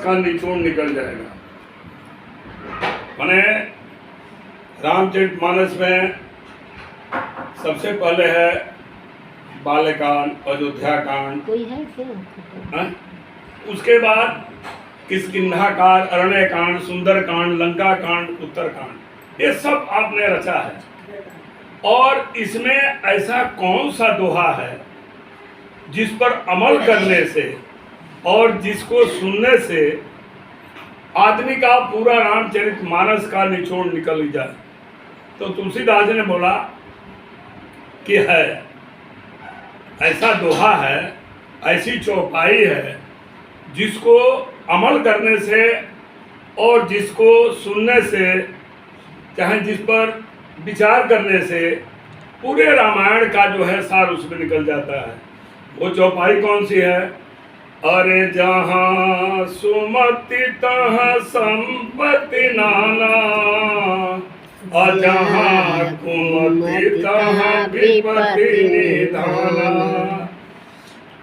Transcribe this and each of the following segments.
उसका निचोड़ निकल जाएगा। मैंने रामचरितमानस में सबसे पहले है बाल्यकांड, अयोध्या कांड, कोई है क्या? उसके बाद किष्किंधा कांड, अरण्य कांड, सुंदर कांड, लंका कांड, उत्तर कांड, ये सब आपने रचा है। और इसमें ऐसा कौन सा दोहा है जिस पर अमल करने से और जिसको सुनने से आदमी का पूरा रामचरितमानस का निचोड़ निकल जाए? तो तुलसीदास जी ने बोला कि है, ऐसा दोहा है, ऐसी चौपाई है जिसको अमल करने से और जिसको सुनने से, चाहे जिस पर विचार करने से पूरे रामायण का जो है सार उसमें निकल जाता है। वो चौपाई कौन सी है? अरे जहाँ सुमति तहाँ संपत्ति नाना, और जहाँ कुमति तहाँ विपत्ति निधाना।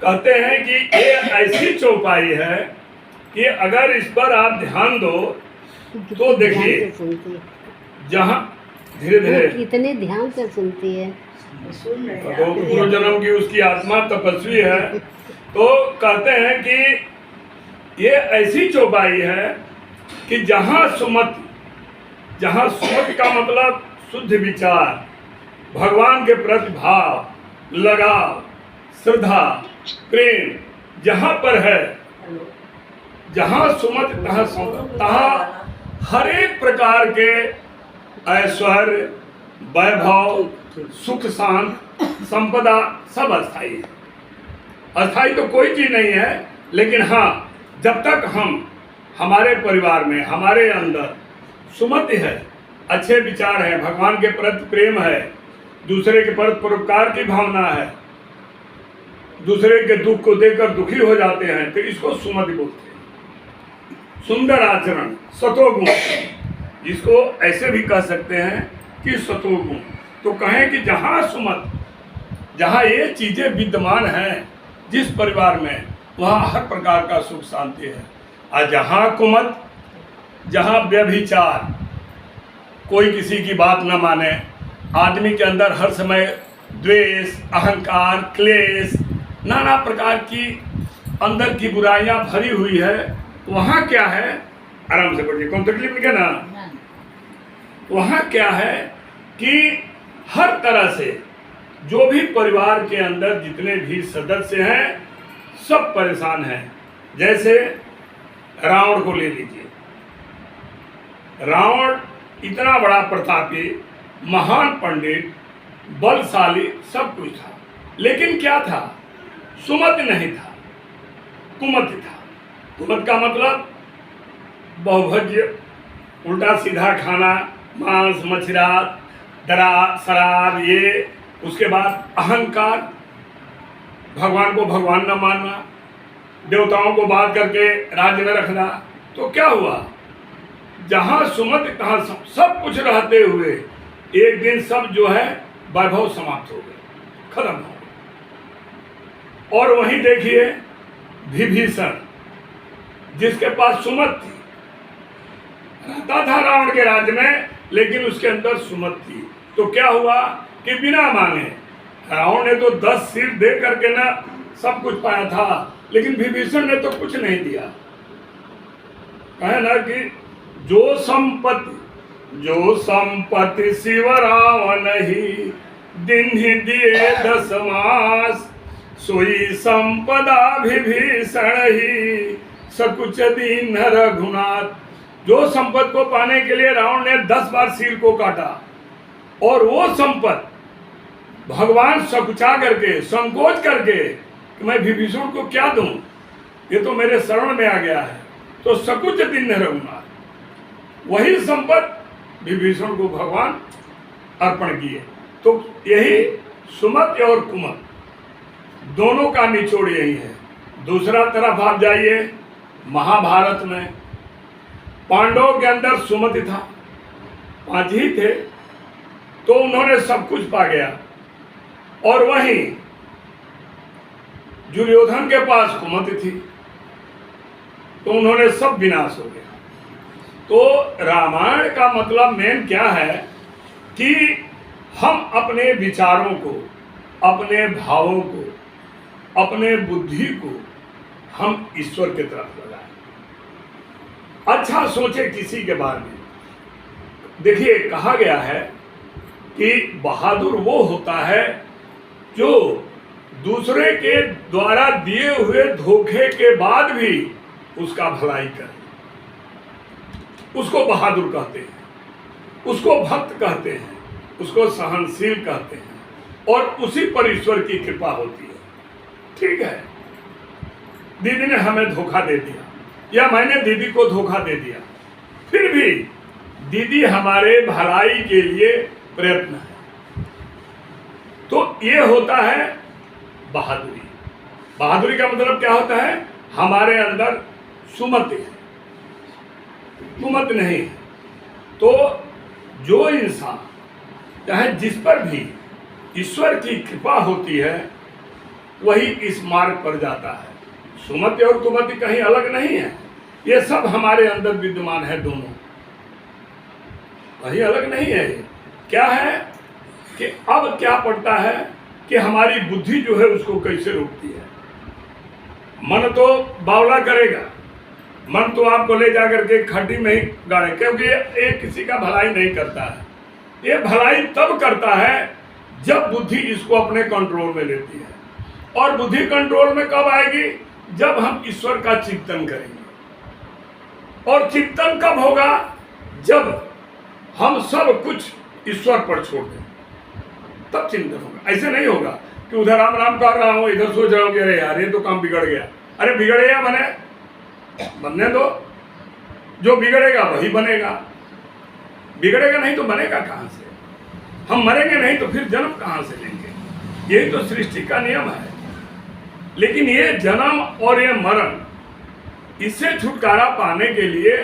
कहते हैं कि ये ऐसी चौपाई है कि अगर इस पर आप ध्यान दो तो देखिए, जहाँ धीरे धीरे कितने ध्यान से सुनती है, तो पूर्व जन्म की उसकी आत्मा तपस्वी है। तो कहते हैं कि ये ऐसी चौपाई है कि जहाँ सुमति का मतलब शुद्ध विचार, भगवान के प्रति भाव, लगाव, श्रद्धा, प्रेम जहाँ पर है, जहाँ सुमति तहाँ हर एक प्रकार के ऐश्वर्य, वैभव, सुख, शांत, संपदा सब अस्थाई है। अस्थाई तो कोई चीज नहीं है, लेकिन हाँ, जब तक हमारे परिवार में, हमारे अंदर सुमति है, अच्छे विचार है, भगवान के प्रति प्रेम है, दूसरे के प्रति परोपकार की भावना है, दूसरे के दुख को देखकर दुखी हो जाते हैं, तो इसको सुमति बोलते हैं। सुंदर आचरण, सतोगुण, जिसको ऐसे भी कह सकते हैं कि सतोगुण। तो कहें कि जहाँ सुमति, जहाँ ये चीजें विद्यमान हैं जिस परिवार में, वहाँ हर प्रकार का सुख शांति है। और जहाँ कुमत, जहाँ व्यभिचार, कोई किसी की बात न माने, आदमी के अंदर हर समय द्वेष, अहंकार, क्लेश, नाना प्रकार की अंदर की बुराइयां भरी हुई है, वहाँ क्या है? आराम से पढ़िए, कौन तकलीफ नहीं ना। वहाँ क्या है कि हर तरह से जो भी परिवार के अंदर जितने भी सदस्य हैं सब परेशान हैं। जैसे रावण को ले लीजिए। रावण इतना बड़ा प्रतापी, महान पंडित, बलशाली, सब कुछ था, लेकिन क्या था? सुमति नहीं था, कुमति था। कुमत का मतलब बहुभज्य, उल्टा सीधा खाना, मांस मछरा, दरा शराब, ये। उसके बाद अहंकार, भगवान को भगवान न मानना, देवताओं को बात करके राज्य में रखना। तो क्या हुआ? जहाँ सुमति तहाँ सब कुछ रहते हुए एक दिन सब जो है वैभव समाप्त हो गए, खत्म हो गए। और वहीं देखिए विभीषण, जिसके पास सुमति थी, रहता था रावण के राज्य में, लेकिन उसके अंदर सुमति थी। तो क्या हुआ कि बिना मांगे रावण ने तो 10 सिर दे करके ना सब कुछ पाया था, लेकिन विभीषण ने तो कुछ नहीं दिया। कहे ना कि जो संपत्ति शिव रावण ही, दिन ही दिए 10 मास, सोई संपदा विभीषण ही, सकुच दीन रघुनाथ। जो संपत्ति को पाने के लिए रावण ने 10 बार सिर को काटा, और वो संपत्ति भगवान सकुचा करके, संकोच करके कि मैं विभीषण को क्या दूं, ये तो मेरे शरण में आ गया है, तो सकुच दीन रघुनाथ, वही संपत्ति विभीषण को भगवान अर्पण किए। तो यही सुमति और कुमत दोनों का निचोड़ यही है। दूसरा तरफ आप जाइए, महाभारत में पांडवों के अंदर सुमति था, 5 ही थे, तो उन्होंने सब कुछ पा गया। और वहीं दुर्योधन के पास कुमति थी, तो उन्होंने सब विनाश हो गया। तो रामायण का मतलब मेन क्या है कि हम अपने विचारों को, अपने भावों को, अपने बुद्धि को हम ईश्वर की तरफ लगाएं। अच्छा सोचे किसी के बारे में। देखिए, कहा गया है कि बहादुर वो होता है जो दूसरे के द्वारा दिए हुए धोखे के बाद भी उसका भलाई करे, उसको बहादुर कहते हैं, उसको भक्त कहते हैं, उसको सहनशील कहते हैं, और उसी पर ईश्वर की कृपा होती है। ठीक है, दीदी ने हमें धोखा दे दिया या मैंने दीदी को धोखा दे दिया, फिर भी दीदी हमारे भलाई के लिए प्रयत्न है, तो ये होता है बहादुरी। बहादुरी का मतलब क्या होता है? हमारे अंदर सुमति है, कुमत नहीं है। तो जो इंसान चाहे जिस पर भी ईश्वर की कृपा होती है वही इस मार्ग पर जाता है। सुमति और कुमति कहीं अलग नहीं है, ये सब हमारे अंदर विद्यमान है, दोनों कहीं अलग नहीं है। ये क्या है कि अब क्या पड़ता है कि हमारी बुद्धि जो है उसको कैसे रोकती है। मन तो बावला करेगा, मन तो आपको ले जाकर के खड्डी में ही गाड़े, क्योंकि ये किसी का भलाई नहीं करता है। ये भलाई तब करता है जब बुद्धि इसको अपने कंट्रोल में लेती है। और बुद्धि कंट्रोल में कब आएगी? जब हम ईश्वर का चिंतन करेंगे। और चिंतन कब होगा? जब हम सब कुछ ईश्वर पर छोड़ दें, तब चिंतन होगा। ऐसे नहीं होगा कि उधर राम राम कर रहा हूं, इधर सोच रहा हूं कि अरे यार ये तो काम बिगड़ गया। अरे बिगड़ेगा बनने दो, जो बिगड़ेगा वही बनेगा। बिगड़ेगा नहीं तो बनेगा कहां से? हम मरेंगे नहीं तो फिर जन्म कहां से लेंगे? यही तो सृष्टि का नियम है। लेकिन ये जन्म और ये मरण, इससे छुटकारा पाने के लिए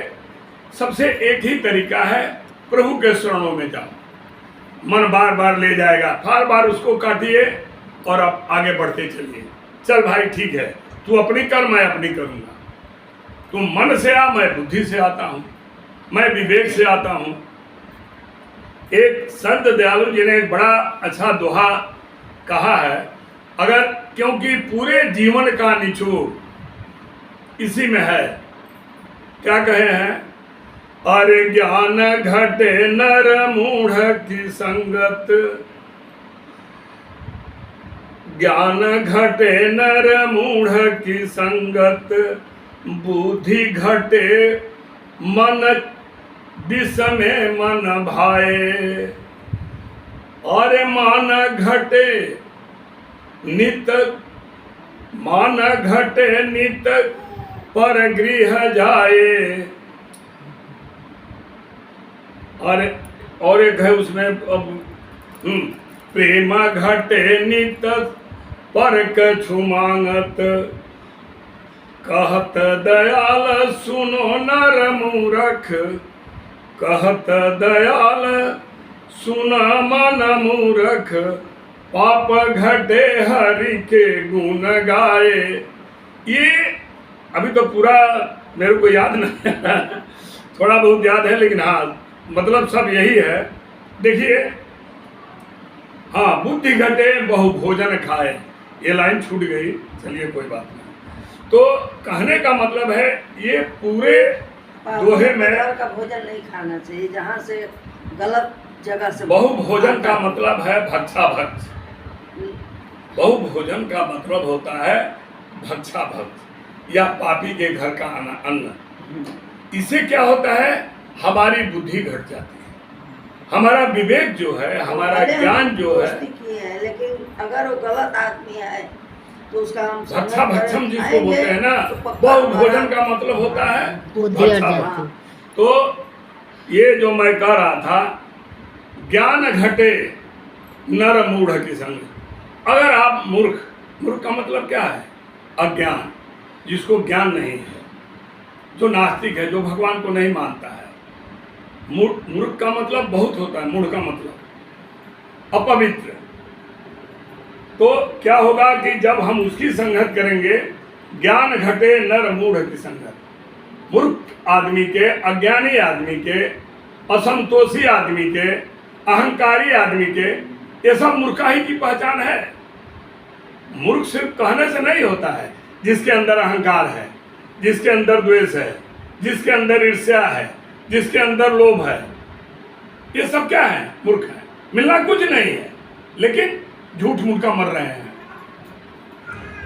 सबसे एक ही तरीका है, प्रभु के शरणों में जाओ। मन बार बार ले जाएगा, बार बार उसको काटिए और आप आगे बढ़ते चलिए। चल भाई ठीक है, तू अपनी कर, मैं अपनी करूंगा। तू मन से आ, मैं बुद्धि से आता हूं, मैं विवेक से आता हूं। एक संत दयालु जी ने एक बड़ा अच्छा दोहा कहा है, अगर क्योंकि पूरे जीवन का निचोड़ इसी में है। क्या कहे हैं? अरे ज्ञान घटे नर मूढ़ की संगत, ज्ञान घटे नर मूढ़ की संगत, बुद्धि घटे मन विषमे मन भाए। और मान घटे नित, मान घटे नित पर गृह जाए। और एक है उसमें अब प्रेम घटे नित पर कछु मांगत, कहत दयाल सुनो नर मूरख, कहत दयाल सुन मन मूरख, पाप घटे हरि के गुण गाए। ये अभी तो पूरा मेरे को याद नहीं है, थोड़ा बहुत याद है, लेकिन हाँ मतलब सब यही है। देखिए, हाँ, बुद्धि घटे बहु भोजन खाए, ये लाइन छूट गई, चलिए कोई बात नहीं। तो कहने का मतलब है ये पूरे दोहे में का भोजन नहीं खाना चाहिए, जहाँ से गलत जगह से। बहु भोजन का मतलब है भक्षा भक्त। बहु भोजन का मतलब होता है भक्षा भक्त या पापी के घर का अन्न। इससे क्या होता है? हमारी बुद्धि घट जाती है, हमारा विवेक जो है, हमारा ज्ञान जो है। लेकिन अगर वो गलत आदमी है तो उसका हम भक्षा भक्षम जिसको बोलते हैं ना, बहु भोजन का मतलब होता है भक्षा भक्षम। तो ये जो मैं कह रहा था, ज्ञान घटे नर मूढ़ की संग। अगर आप मूर्ख, मूर्ख का मतलब क्या है? अज्ञान, जिसको ज्ञान नहीं है, जो नास्तिक है, जो भगवान को नहीं मानता है। मूर्ख का मतलब बहुत होता है, मूढ़ का मतलब अपवित्र। तो क्या होगा कि जब हम उसकी संगत करेंगे, ज्ञान घटे नर मूढ़ की संगत, मूर्ख आदमी के, अज्ञानी आदमी के, असंतोषी आदमी के, अहंकारी आदमी के, ये सब मूर्खाई की पहचान है। मूर्ख सिर्फ कहने से नहीं होता है। जिसके अंदर अहंकार है, जिसके अंदर द्वेष है, जिसके अंदर ईर्ष्या है, जिसके अंदर लोभ है, ये सब क्या है? मूर्ख है। मिलना कुछ नहीं है, लेकिन झूठ मूठ का मर रहे हैं।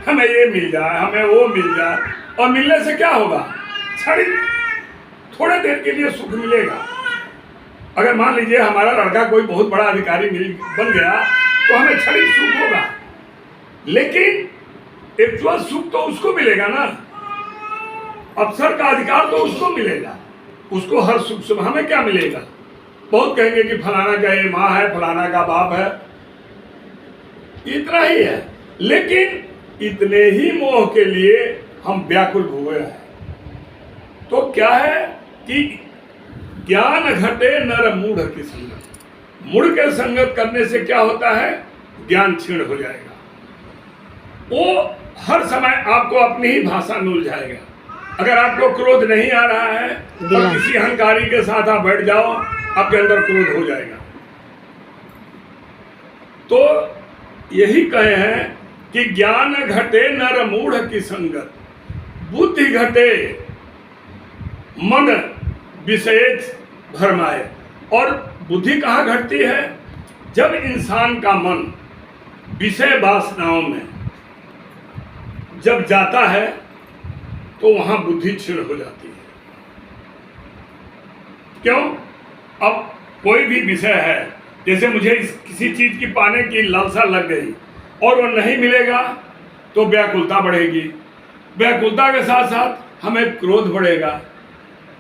हमें ये मिल जाए, हमें वो मिल जाए, और मिलने से क्या होगा? क्षणिक थोड़े देर के लिए सुख मिलेगा। अगर मान लीजिए हमारा लड़का कोई बहुत बड़ा अधिकारी बन गया तो हमें क्षणिक सुख होगा, लेकिन एक्चुअल सुख तो उसको मिलेगा ना। अफसर का अधिकार तो उसको मिलेगा, उसको हर सुख सुख। हमें क्या मिलेगा? बहुत कहेंगे कि फलाना का ये माँ है, फलाना का बाप है, इतना ही है। लेकिन इतने ही मोह के लिए हम व्याकुल हुए हैं। तो क्या है कि ज्ञान घटे नर मूढ़ की संगत। मूढ़ के संगत करने से क्या होता है? ज्ञान क्षीण हो जाएगा। वो हर समय आपको अपनी ही भाषा में उलझाएगा। अगर आपको क्रोध नहीं आ रहा है और किसी अहंकारी के साथ आप बैठ जाओ, आपके अंदर क्रोध हो जाएगा। तो यही कहे हैं कि ज्ञान घटे नर मूढ़ की संगत, बुद्धि घटे मन विषय भरमाए। और बुद्धि कहाँ घटती है? जब इंसान का मन विषय वासनाओं में जब जाता है तो वहां बुद्धि क्षीण हो जाती है। क्यों? अब कोई भी विषय है, जैसे मुझे किसी चीज की पाने की लालसा लग गई और वो नहीं मिलेगा तो व्याकुलता बढ़ेगी। व्याकुलता के साथ साथ हमें क्रोध बढ़ेगा।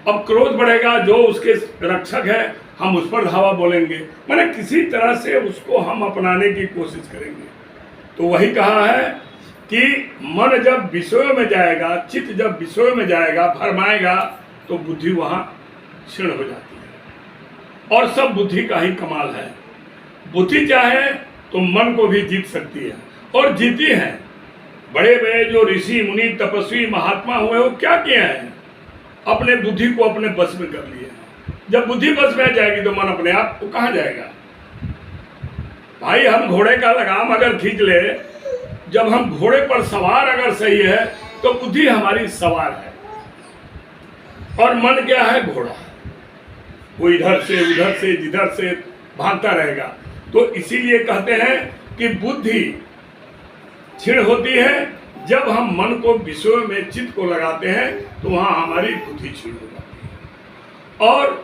अब क्रोध बढ़ेगा, जो उसके रक्षक है हम उस पर धावा बोलेंगे, माने किसी तरह से उसको हम अपनाने की कोशिश करेंगे। तो वही कहा है कि मन जब विषयों में जाएगा, चित्त जब विषयों में जाएगा, फरमाएगा, तो बुद्धि वहां क्षीण हो जाती है। और सब बुद्धि का ही कमाल है। बुद्धि चाहे तो मन को भी जीत सकती है, और जीती है। बड़े बड़े जो ऋषि मुनि तपस्वी महात्मा हुए, वो क्या किए हैं? अपने बुद्धि को अपने बस में कर लिया है। जब बुद्धि बस में आ जाएगी तो मन अपने आप को कहाँ जाएगा? भाई, हम घोड़े का लगाम अगर खींच ले, जब हम घोड़े पर सवार अगर सही है तो बुद्धि हमारी सवार है, और मन क्या है? घोड़ा। वो इधर से उधर से जिधर से भागता रहेगा। तो इसीलिए कहते हैं कि बुद्धि क्षीण होती है। जब हम मन को विषयों में चित्त को लगाते हैं तो वहां हमारी बुद्धि क्षीण हो जाती है। और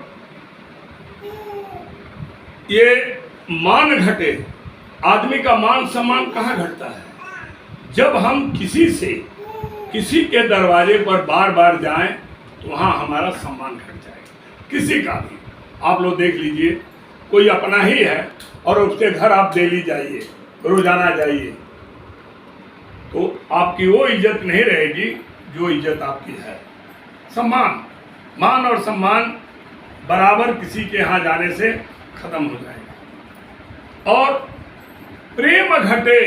ये मान घटे, आदमी का मान सम्मान कहाँ घटता है? जब हम किसी के दरवाजे पर बार बार जाएं तो वहां हमारा सम्मान घट जाएगा। किसी का भी आप लोग देख लीजिए, कोई अपना ही है और उसके घर आप डेली जाइए, रोजाना जाइए, तो आपकी वो इज्जत नहीं रहेगी जो इज्जत आपकी है। सम्मान, मान और सम्मान बराबर किसी के यहाँ जाने से खत्म हो जाएगा। और प्रेम घटे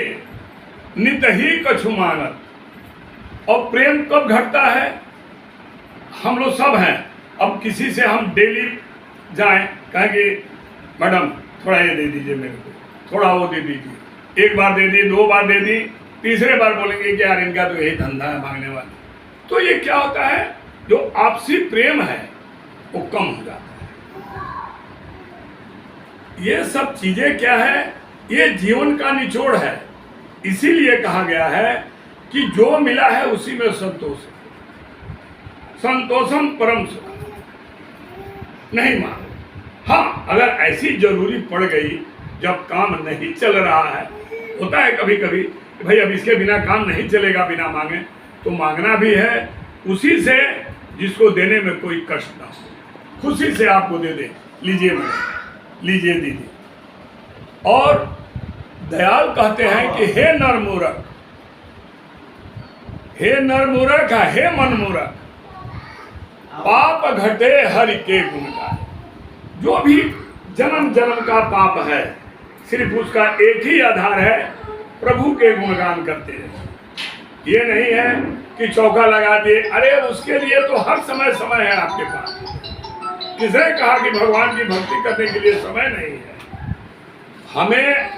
नित ही कछु मांगत। और प्रेम कब घटता है? हम लोग सब हैं, अब किसी से हम डेली जाएं, कहेंगे मैडम थोड़ा ये दे दीजिए मेरे को, थोड़ा वो दे दीजिए। एक बार दे दी, दो बार दे दी, तीसरे बार बोलेंगे कि यार इनका तो यही धंधा है मांगने वाला। तो ये क्या होता है? जो आपसी प्रेम है वो कम हो जाता है। ये सब चीजें क्या है? ये जीवन का निचोड़ है। इसीलिए कहा गया है कि जो मिला है उसी में संतोष है। संतोषम परम सुख, नहीं मानो। हाँ, अगर ऐसी जरूरी पड़ गई, जब काम नहीं चल रहा है, होता है कभी कभी भाई अब इसके बिना काम नहीं चलेगा बिना मांगे, तो मांगना भी है उसी से जिसको देने में कोई कष्ट ना हो। खुशी से आपको दे दे, लीजिए मैडम, लीजिए दीदी। और दयाल कहते हैं कि हे नर मूरख, हे नर मूरख, हे मन मूरख, पाप घटे हरि के गुण गाए। जो भी जन्म जन्म का पाप है, सिर्फ उसका एक ही आधार है, प्रभु के गुणगान करते हैं। ये नहीं है कि चौका लगा दिए। अरे उसके लिए तो हर समय समय है आपके पास। किसने कहा कि भगवान की भक्ति करने के लिए समय नहीं है? हमें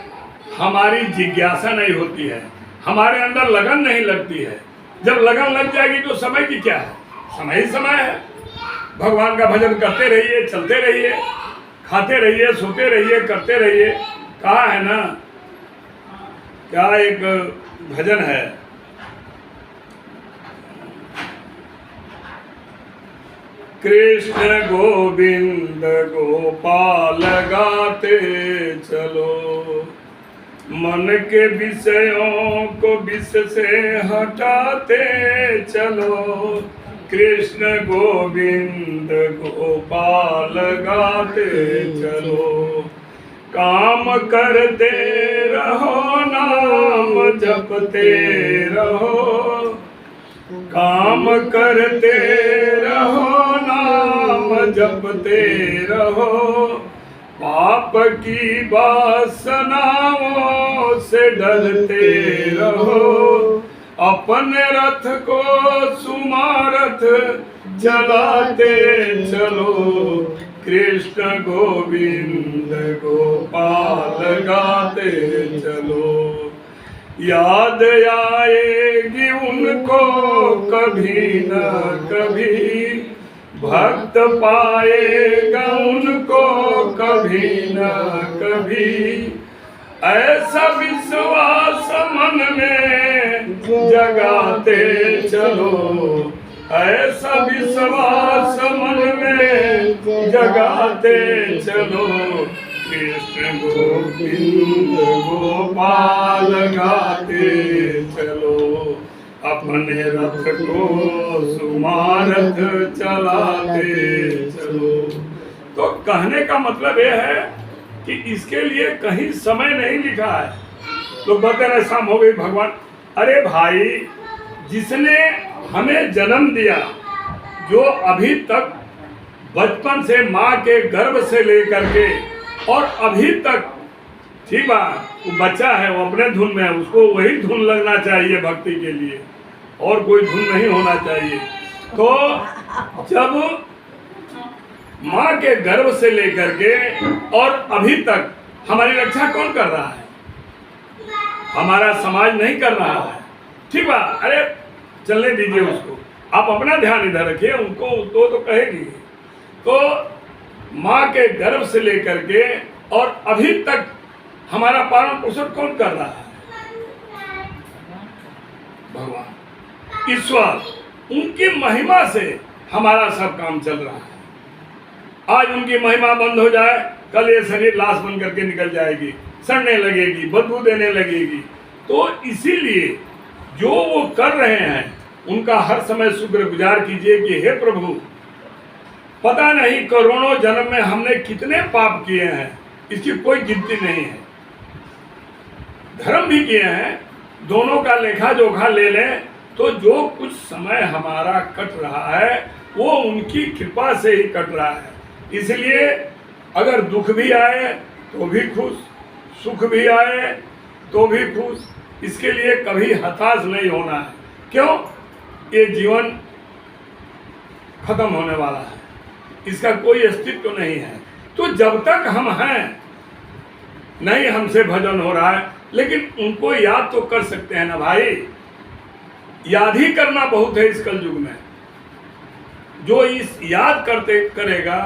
हमारी जिज्ञासा नहीं होती है, हमारे अंदर लगन नहीं लगती है। जब लगन लग जाएगी तो समय की क्या है? समय ही समय है। भगवान का भजन करते रहिए, चलते रहिए, खाते रहिए, सोते रहिए, करते रहिए। कहा है ना, क्या एक भजन है, कृष्ण गोविंद गोपाल गाते चलो, मन के विषयों को विषय से हटाते चलो, कृष्ण गोविंद गोपाल गाते चलो, काम करते रहो नाम जपते रहो, काम करते रहो नाम जपते रहो, पाप की वासनाओं से डरते रहो, अपने रथ को सुमारथ चलाते चलो, कृष्ण गोविंद गोपाल गाते चलो, याद आएगी उनको कभी न कभी, भक्त पाएगा उनको कभी न कभी, ऐसा विश्वास मन में जगाते चलो, ऐसा विश्वास मन में जगाते चलो, कृष्ण गोविंद गोपाल गाते चलो, अपने रथ को सुमारथ चलाते चलो। तो कहने का मतलब यह है कि इसके लिए कहीं समय नहीं लिखा है। लोग बोलते हैं शाम हो गई भगवान। अरे भाई, जिसने हमें जन्म दिया, जो अभी तक बचपन से माँ के गर्भ से लेकर के और अभी तक, ठीक बात, वो बच्चा है, वो अपने धुन में है, उसको वही धुन लगना चाहिए भक्ति के लिए, और कोई धुन नहीं होना चाहिए। तो जब माँ के गर्भ से लेकर के और अभी तक हमारी रक्षा कौन कर रहा है? हमारा समाज नहीं कर रहा है, ठीक बात। अरे चलने दीजिए उसको, आप अपना ध्यान इधर रखिए, उनको तो कहेगी। तो माँ के गर्भ से लेकर के और अभी तक हमारा पालन पोषण कौन कर रहा है? भगवान, ईश्वर। उनकी महिमा से हमारा सब काम चल रहा है। आज उनकी महिमा बंद हो जाए, कल ये शरीर लाश बन करके निकल जाएगी, सड़ने लगेगी, बदबू देने लगेगी। तो इसीलिए जो वो कर रहे हैं उनका हर समय शुक्रगुजार कीजिए कि हे प्रभु, पता नहीं करोड़ों जन्म में हमने कितने पाप किए हैं, इसकी कोई गिनती नहीं है। धर्म भी किए हैं, दोनों का लेखा जोखा ले लें तो जो कुछ समय हमारा कट रहा है वो उनकी कृपा से ही कट रहा है। इसलिए अगर दुख भी आए तो भी खुश, सुख भी आए तो भी खुश, इसके लिए कभी हताश नहीं होना है। क्यों? ये जीवन खत्म होने वाला है, इसका कोई अस्तित्व नहीं है। तो जब तक हम हैं, नहीं हमसे भजन हो रहा है, लेकिन उनको याद तो कर सकते हैं ना भाई। याद ही करना बहुत है इस कलयुग में। जो इस याद करते करेगा,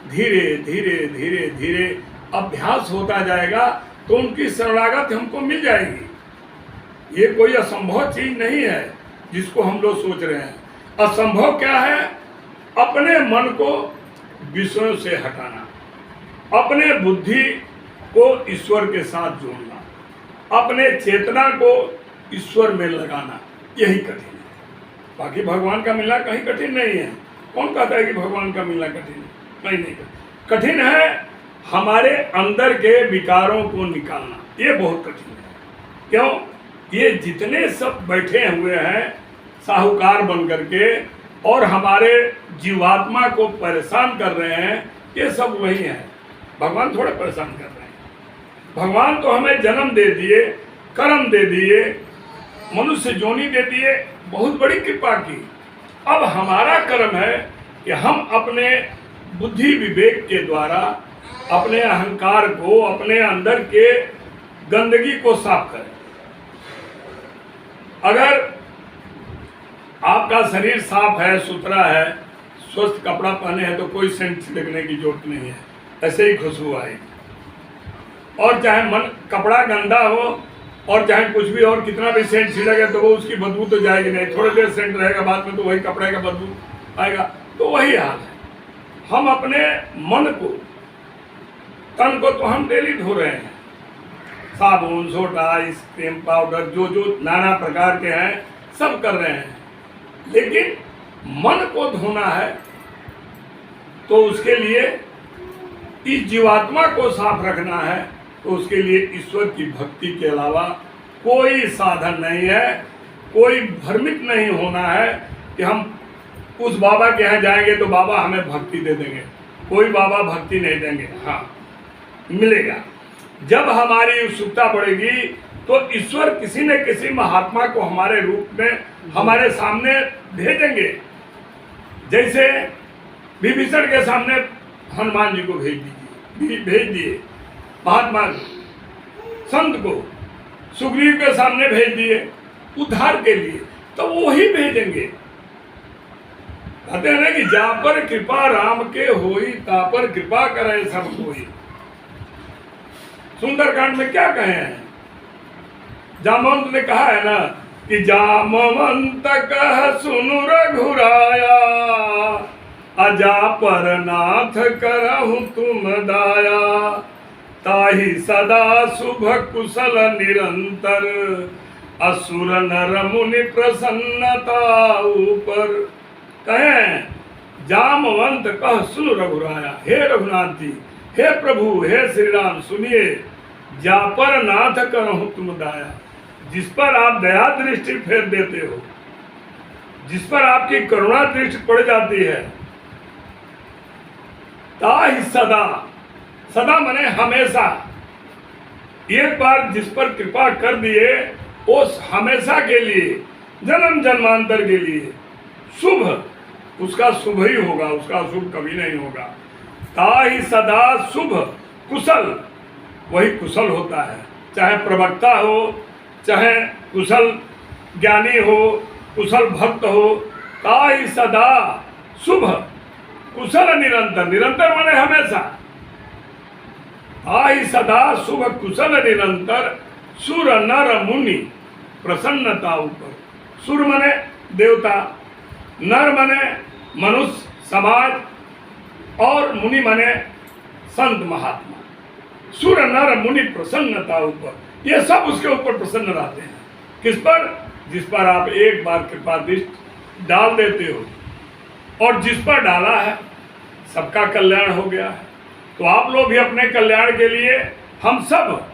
धीरे धीरे धीरे धीरे अभ्यास होता जाएगा तो उनकी शरणागत हमको मिल जाएगी। ये कोई असंभव चीज नहीं है जिसको हम लोग सोच रहे हैं। असंभव क्या है? अपने मन को विषयों से हटाना, अपने बुद्धि को ईश्वर के साथ जोड़ना, अपने चेतना को ईश्वर में लगाना, यही कठिन है। बाकी भगवान का मिलना कहीं कठिन नहीं है। कौन कहता है कि भगवान का मिलना कठिन है? नहीं, कठिन है हमारे अंदर के विकारों को निकालना, ये बहुत कठिन है। क्यों? ये जितने सब बैठे हुए हैं साहूकार बन करके और हमारे जीवात्मा को परेशान कर रहे हैं, ये सब वही हैं। भगवान थोड़े परेशान कर रहे हैं। भगवान तो हमें जन्म दे दिए, कर्म दे दिए, मनुष्य जोनी दे दिए, बहुत बड़ी कृपा की। अब हमारा कर्म है कि हम अपने बुद्धि विवेक के द्वारा अपने अहंकार को, अपने अंदर के गंदगी को साफ करें। अगर आपका शरीर साफ है, सुथरा है, स्वस्थ कपड़ा पहने हैं, तो कोई सेंट छिड़कने की जरूरत नहीं है, ऐसे ही खुशबू आएगी। और चाहे मन कपड़ा गंदा हो और चाहे कुछ भी और कितना भी सेंट छिड़के तो वो उसकी बदबू तो जाएगी नहीं, थोड़ी देर सेंट रहेगा, बाद में तो वही कपड़े का बदबू आएगा। तो वही हाल है, हम अपने मन को, तन को तो हम डेली धो रहे हैं, साबुन, सोडा, क्रीम, पाउडर, जो जो नाना प्रकार के हैं सब कर रहे हैं, लेकिन मन को धोना है तो उसके लिए इस जीवात्मा को साफ रखना है, तो उसके लिए ईश्वर की भक्ति के अलावा कोई साधन नहीं है। कोई भ्रमित नहीं होना है कि हम उस बाबा के यहाँ जाएंगे तो बाबा हमें भक्ति दे देंगे, कोई बाबा भक्ति नहीं देंगे। हाँ, मिलेगा जब हमारी उत्सुकता बढ़ेगी तो ईश्वर किसी न किसी महात्मा को हमारे रूप में हमारे सामने भेजेंगे। जैसे विभीषण के सामने हनुमान जी को भेज दिए, महात्मा संत को सुग्रीव के सामने भेज दिए उद्धार के लिए, तो वो ही भेजेंगे। कहते हैं ना कि जा पर कृपा राम के होई, ता पर कृपा करे सब कोई। सुंदरकांड में क्या कहे हैं? जामवंत ने कहा है ना कि जामवंत कह सुनु रघुराया, अजा पर नाथ करहु तुम दाया, ताहि सदा शुभ कुशल निरंतर, असुर नर मुनि प्रसन्नता ऊपर। कहें जामवंत कह सुनु रघुराया, हे रघुनाथ जी, हे प्रभु, हे श्री राम, सुनिए, जा पर नाथ करहु तुम दाया, जिस पर आप दया दृष्टि फेर देते हो, जिस पर आपकी करुणा दृष्टि पड़ जाती है, ताहि सदा, सदा मने हमेशा, एक बार जिस पर कृपा कर दिए उस हमेशा के लिए, जन्म जन्मांतर के लिए शुभ, उसका शुभ ही होगा, उसका शुभ कभी नहीं होगा। ताहि सदा शुभ कुशल, वही कुशल होता है, चाहे प्रवक्ता हो, चाहे कुशल ज्ञानी हो, कुशल भक्त हो। ताहि सदा शुभ कुशल निरंतर, निरंतर माने हमेशा। ताहि सदा शुभ कुशल निरंतर, सुर नर मुनि प्रसन्नता ऊपर। सुर माने देवता, नर माने मनुष्य समाज, और मुनि माने संत महात्मा। सुर नर मुनि प्रसन्नता ऊपर, ये सब उसके ऊपर प्रसन्न रहते हैं। किस पर? जिस पर आप एक बार कृपा दृष्टि डाल देते हो, और जिस पर डाला है सबका कल्याण हो गया है। तो आप लोग भी अपने कल्याण के लिए, हम सब,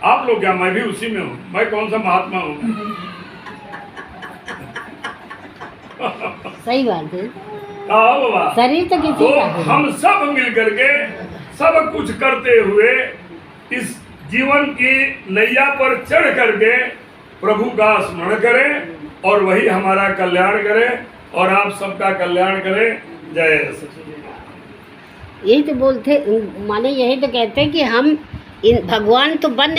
आप लोग क्या, मैं भी उसी में हूँ, मैं कौन सा महात्मा हूँ? सही बात है, बाबा शरीर तो किसी का है। हम सब मिल करके सब कुछ करते हुए इस जीवन की नैया पर चढ़ करके प्रभु का स्मरण करें, और वही हमारा कल्याण करें, और आप सबका कल्याण करें। जय सच्चिदानंद। यही तो बोलते, माने यही तो कहते हैं कि हम इन भगवान तो बन